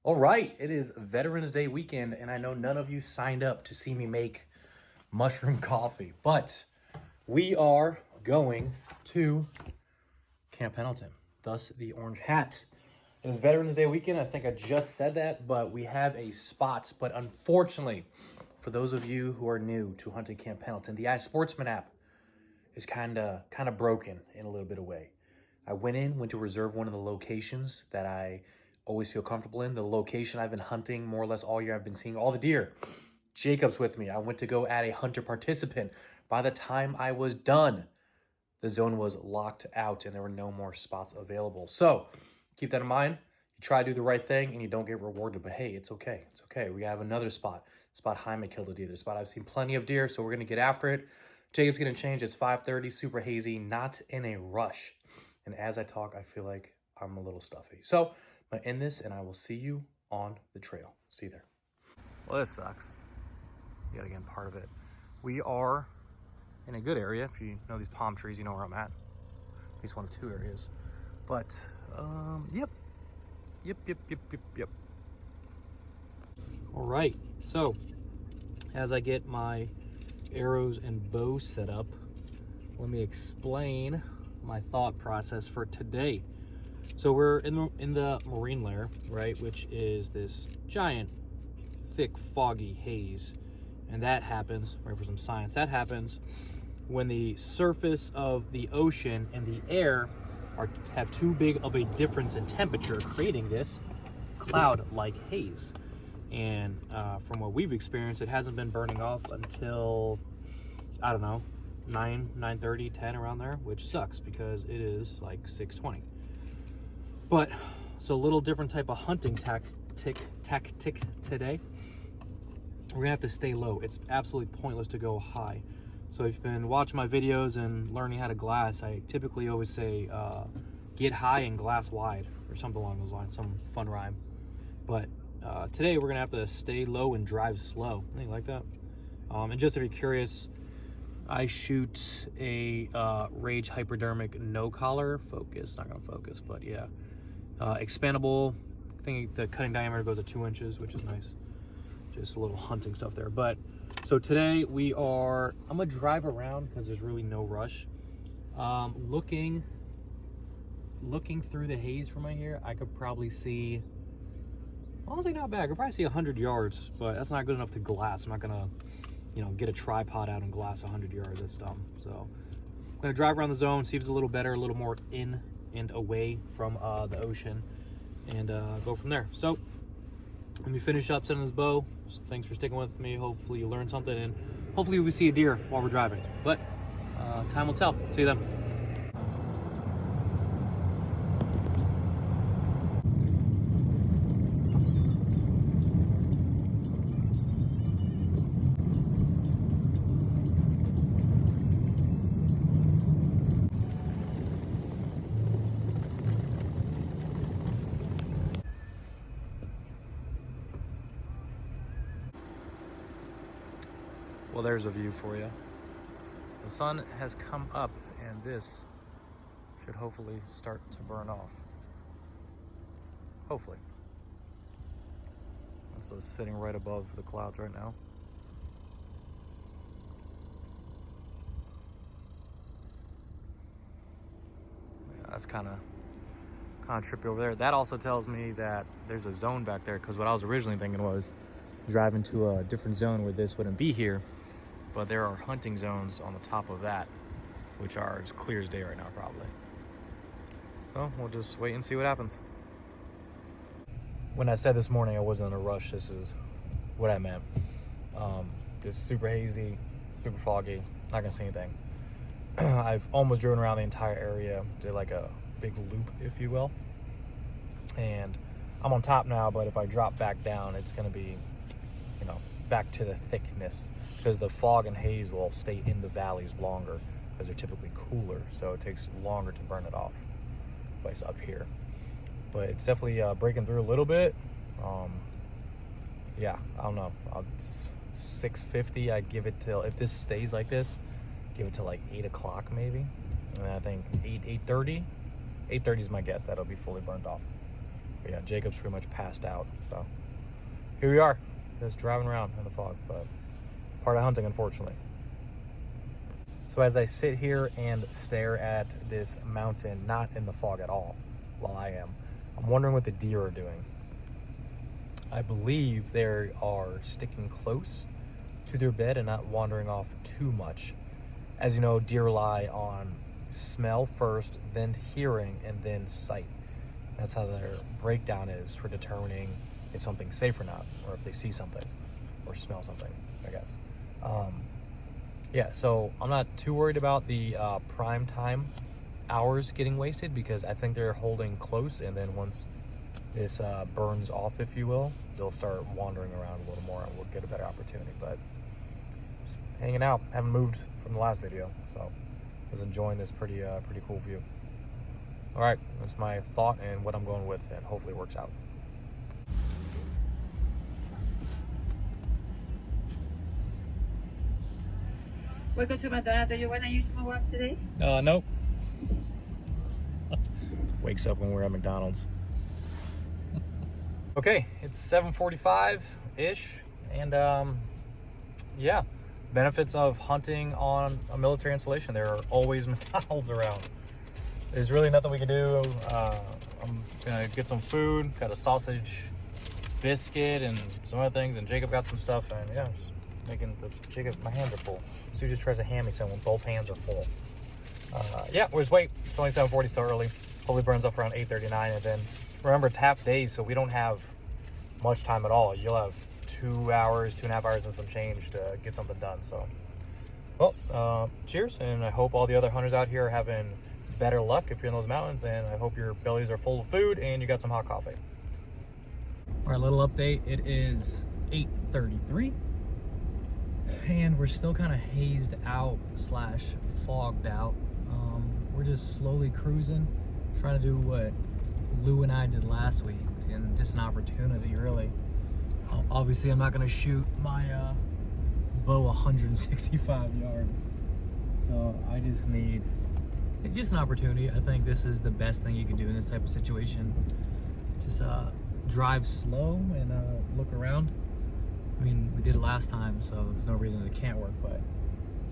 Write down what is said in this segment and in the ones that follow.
All right, it is Veterans Day weekend, and I know none of you signed up to see me make mushroom coffee, but we are going to Camp Pendleton, thus the orange hat. It is Veterans Day weekend. I think I just said that, but we have a spot. But unfortunately, for those of you who are new to hunting Camp Pendleton, the iSportsman app is kind of broken in a little bit of way. I went to reserve one of the locations that I always feel comfortable in. The location I've been hunting more or less all year. I've been seeing all the deer. Jacob's with me. I went to go add a hunter participant. By the time I was done, the zone was locked out and there were no more spots available. So keep that in mind. You try to do the right thing and you don't get rewarded, but hey, it's okay. It's okay. We have another spot. Spot Jaime killed a deer. The spot I've seen plenty of deer, so we're going to get after it. Jacob's going to change. It's 5:30, super hazy, not in a rush. And as I talk, I feel like I'm a little stuffy. So I'm going to end this and I will see you on the trail. See you there. Well, this sucks. You got to get part of it. We are in a good area. If you know these palm trees, you know where I'm at. At least one of two areas. But, yep. All right. So, as I get my arrows and bow set up, let me explain my thought process for today. So we're in the marine layer, right, which is this giant, thick, foggy haze, and that happens, right, for some science, that happens when the surface of the ocean and the air have too big of a difference in temperature, creating this cloud-like haze. And from what we've experienced, it hasn't been burning off until, I don't know, 9:30, 10 around there, which sucks because it is like 6:20. But so a little different type of hunting tactic today. We're gonna have to stay low. It's absolutely pointless to go high. So if you've been watching my videos and learning how to glass, I typically always say get high and glass wide or something along those lines, some fun rhyme. But today we're gonna have to stay low and drive slow. Anything like that? And just if you're curious, I shoot a Rage hypodermic no collar focus, not gonna focus, but yeah. Expandable. I think the cutting diameter goes at 2 inches, which is nice. Just a little hunting stuff there. But so today I'm gonna drive around because there's really no rush. Looking through the haze from right here, I could probably see, honestly not bad, I could probably see 100 yards, but that's not good enough to glass. I'm not gonna, get a tripod out and glass 100 yards. That's dumb. So I'm gonna drive around the zone, see if it's a little better, a little more in and away from the ocean, and go from there. So let me finish up setting this bow. So thanks for sticking with me. Hopefully you learned something, and hopefully we see a deer while we're driving. But time will tell. See you then. Well, there's a view for you. The sun has come up and this should hopefully start to burn off. Hopefully. It's sitting right above the clouds right now. Yeah, that's kind of trippy over there. That also tells me that there's a zone back there, because what I was originally thinking was driving to a different zone where this wouldn't be here. But there are hunting zones on the top of that, which are as clear as day right now, probably. So we'll just wait and see what happens. When I said this morning I wasn't in a rush, this is what I meant. Just super hazy, super foggy, not gonna see anything. I've almost driven around the entire area, did like a big loop, if you will. And I'm on top now, but if I drop back down, it's gonna be, back to the thickness, because the fog and haze will stay in the valleys longer because they're typically cooler, so it takes longer to burn it off. Place up here, but it's definitely breaking through a little bit. Yeah, I don't know. 6:50. I'd give it till, if this stays like this, give it to like 8 o'clock maybe, and I think 8:30 is my guess that it'll be fully burned off. But yeah, Jacob's pretty much passed out. So here we are, just driving around in the fog, but part of hunting, unfortunately. So as I sit here and stare at this mountain, not in the fog at all, while I'm wondering what the deer are doing. I believe they are sticking close to their bed and not wandering off too much. As you know, deer rely on smell first, then hearing, and then sight. That's how their breakdown is for determining if something's safe or not, or if they see something or smell something, I guess. Yeah, so I'm not too worried about the prime time hours getting wasted, because I think they're holding close, and then once this burns off, if you will, they'll start wandering around a little more and we'll get a better opportunity. But just hanging out, haven't moved from the last video, so just enjoying this pretty cool view. All right, that's my thought and what I'm going with, and hopefully it works out. Welcome to McDonald's. Do you want to use my walk today? Nope. Wakes up when we're at McDonald's. Okay, it's 7:45-ish, and yeah, benefits of hunting on a military installation. There are always McDonald's around. There's really nothing we can do. I'm gonna get some food, got a sausage biscuit and some other things, and Jacob got some stuff, and yeah, I'm just making Jacob, my hands are full. Sue just tries to hand me some when both hands are full. Yeah, we'll just wait. It's only 7:40, still early. Hopefully burns up around 8:39, and then remember, it's half days, so we don't have much time at all. You'll have 2 hours, 2.5 hours and some change to get something done. So, well, cheers, and I hope all the other hunters out here are having better luck if you're in those mountains, and I hope your bellies are full of food and you got some hot coffee. All right, little update. It is 8:33, and we're still kind of hazed out / fogged out. We're just slowly cruising, trying to do what Lou and I did last week, and just an opportunity, really. Obviously, I'm not going to shoot my bow 165 yards, so I just need just an opportunity. I think this is the best thing you can do in this type of situation. Just drive slow and look around. I mean, we did it last time, so there's no reason it can't work, but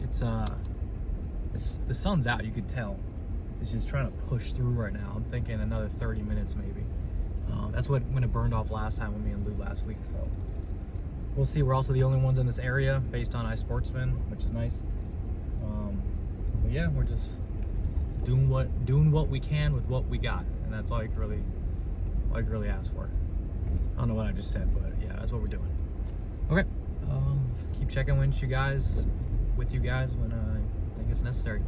it's the sun's out, you could tell. It's just trying to push through right now. I'm thinking another 30 minutes maybe. That's when it burned off last time with me and Lou last week, so we'll see. We're also the only ones in this area based on iSportsman, which is nice. But yeah, we're just doing what we can with what we got, and that's all you can really ask for. I don't know what I just said, but yeah, that's what we're doing. Okay, just keep checking with you guys when I think it's necessary.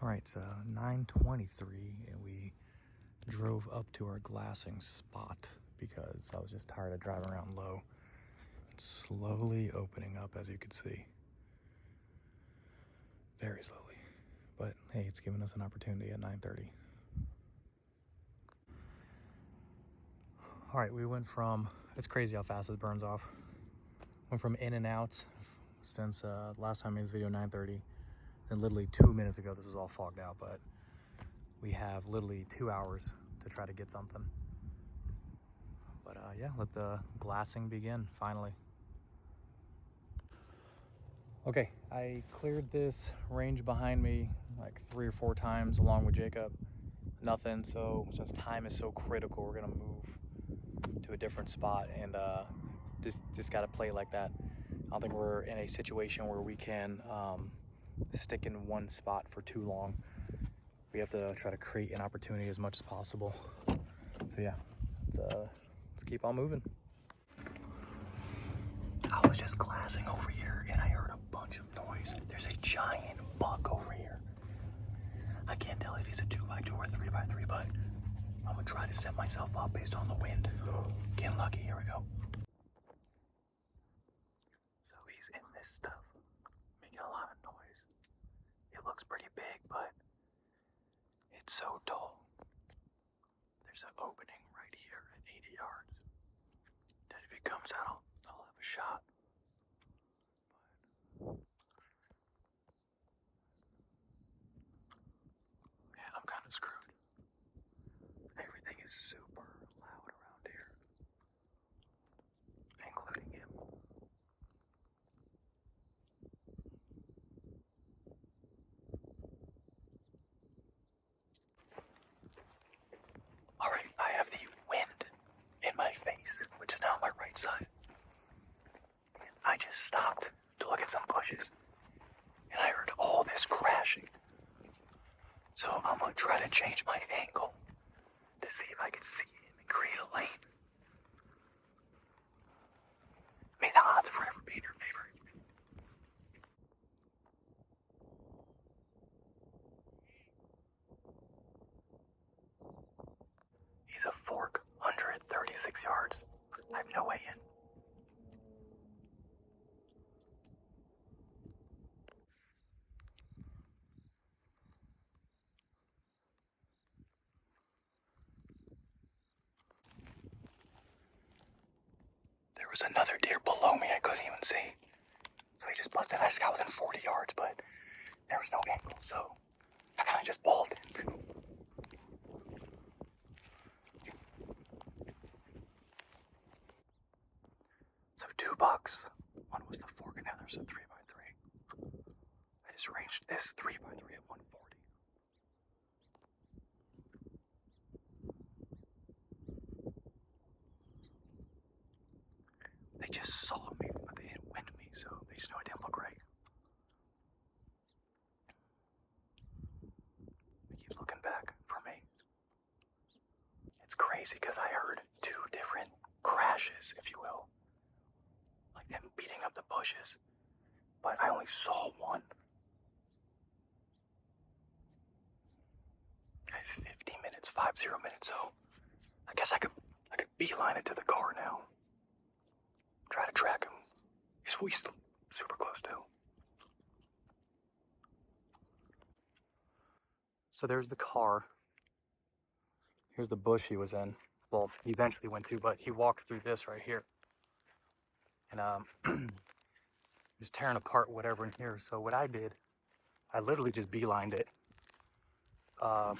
All right, it's 9:23, and we drove up to our glassing spot because I was just tired of driving around low. It's slowly opening up, as you can see. Very slowly. But hey, it's giving us an opportunity at 9:30. All right, we went from, it's crazy how fast it burns off. Went from in and out since last time I made this video, 9:30. And literally 2 minutes ago, this was all fogged out, but we have literally 2 hours to try to get something. But yeah, let the glassing begin, finally. Okay, I cleared this range behind me like 3 or 4 times along with Jacob. Nothing, so since time is so critical, we're gonna move to a different spot, and just gotta play like that. I don't think we're in a situation where we can stick in one spot for too long. We have to try to create an opportunity as much as possible. So yeah, let's keep on moving. I was just glassing over here and I heard a bunch of noise. There's a giant buck over here. I can't tell if he's a 2x2 or 3x3, but I'm gonna try to set myself up based on the wind. Getting lucky, here we go. So he's in this stuff, making a lot of noise. It looks pretty big, but it's so tall. There's an opening right here at 80 yards. That if he comes out, I'll have a shot. But yeah, I'm kind of super loud around here, including him. Alright, I have the wind in my face, which is now on my right side. I just stopped to look at some bushes, and I heard all this crashing. So I'm gonna try to change my angle to see if I can see him and create a lane. May the odds forever be in your favor. He's a fork, 136 yards. I have no way in. There was another deer below me I couldn't even see. So he just busted. I got within 40 yards, but there was no angle, so I kind of just balled in. So 2 bucks. One was the fork and the other's a 3x3. I just ranged this 3x3 at 140. They just saw me, but they didn't wind me, so they just knew it didn't look right. They keep looking back for me. It's crazy because I heard 2 different crashes, if you will. Like them beating up the bushes. But I only saw one. I have 50 minutes, 50 minutes, so I guess I could beeline it to the car now. Try to track him. He's super close too. So there's the car. Here's the bush he was in. Well, he eventually went to, but he walked through this right here. And he was tearing apart whatever in here. So what I did, I literally just beelined it. I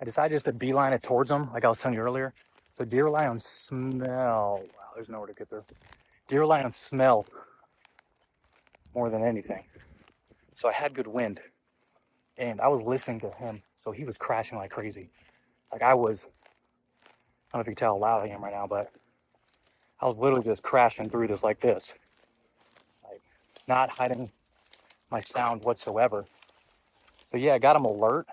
decided just to beeline it towards him, like I was telling you earlier. So deer rely on smell. Wow, there's nowhere to get through. Deer rely on smell more than anything. So I had good wind, and I was listening to him. So he was crashing like crazy. Like I don't know if you can tell how loud I am right now, but I was literally just crashing through this like this. Like not hiding my sound whatsoever. But yeah, I got him alert,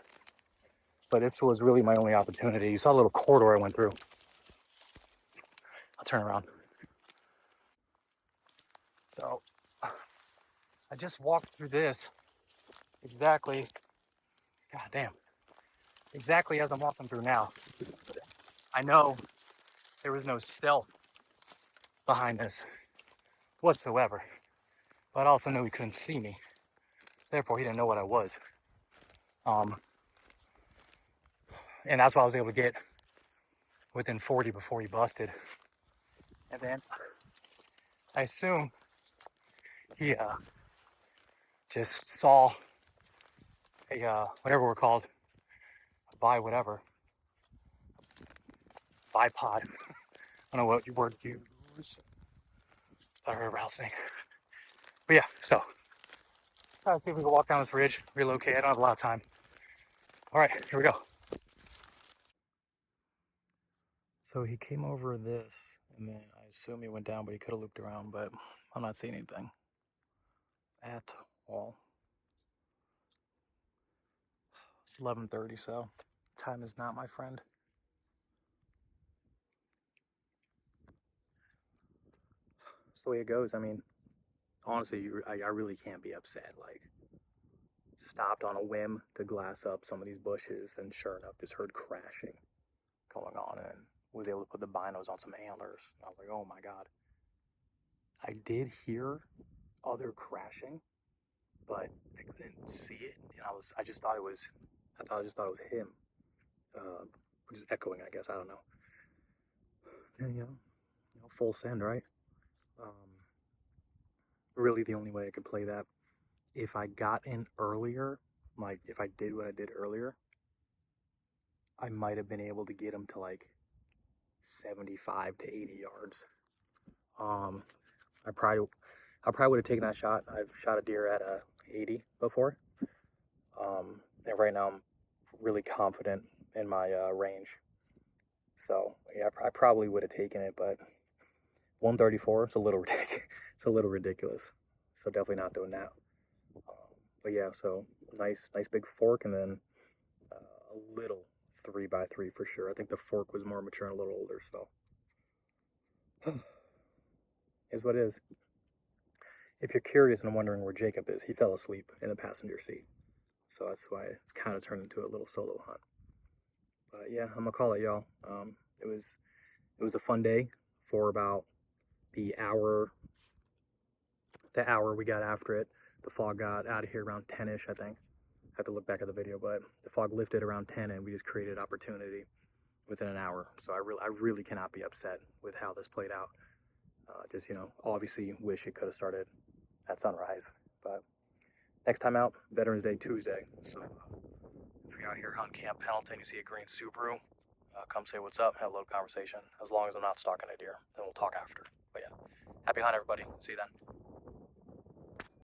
but this was really my only opportunity. You saw a little corridor I went through. I'll turn around. So I just walked through this exactly, god damn, exactly as I'm walking through now. I know there was no stealth behind this whatsoever, but I also knew he couldn't see me. Therefore, he didn't know what I was. And that's why I was able to get within 40 before he busted. And then I assume he just saw a whatever we're called, a bipod. I don't know what word you use. I heard a rattlesnake. But yeah, so let's see if we can walk down this ridge, relocate. I don't have a lot of time. All right, here we go. So he came over this, and then I assume he went down, but he could have looped around, but I'm not seeing anything at all. It's 11:30, so time is not my friend. That's the way it goes. I mean, honestly, I really can't be upset. Like, stopped on a whim to glass up some of these bushes, and sure enough, just heard crashing going on, and was able to put the binos on some antlers. I was like, oh my god. I did hear other crashing, but I couldn't see it, and I just thought it was him, just echoing, I guess. I don't know. And full send, right? Really, the only way I could play that, if I got in earlier, like if I did what I did earlier, I might have been able to get him to like 75 to 80 yards. I probably would have taken that shot. I've shot a deer at 80 before. And right now I'm really confident in my range. So yeah, I probably would have taken it, but 134, it's a little ridiculous. It's a little ridiculous. So definitely not doing that. But yeah, so nice big fork, and then a little 3x3 for sure. I think the fork was more mature and a little older. So is what it is. If you're curious and wondering where Jacob is, he fell asleep in the passenger seat. So that's why it's kind of turned into a little solo hunt. But yeah, I'm gonna call it, y'all. It was a fun day for about the hour we got after it. The fog got out of here around 10ish, I think. I have to look back at the video, but the fog lifted around 10, and we just created opportunity within an hour. So I really cannot be upset with how this played out. Just, you know, obviously wish it could have started at sunrise. But next time out, Veterans Day Tuesday. So if you're out here hunting Camp Pendleton, you see a green Subaru, come say what's up, have a little conversation. As long as I'm not stalking a deer, then we'll talk after. But yeah, happy hunt, everybody. See you then.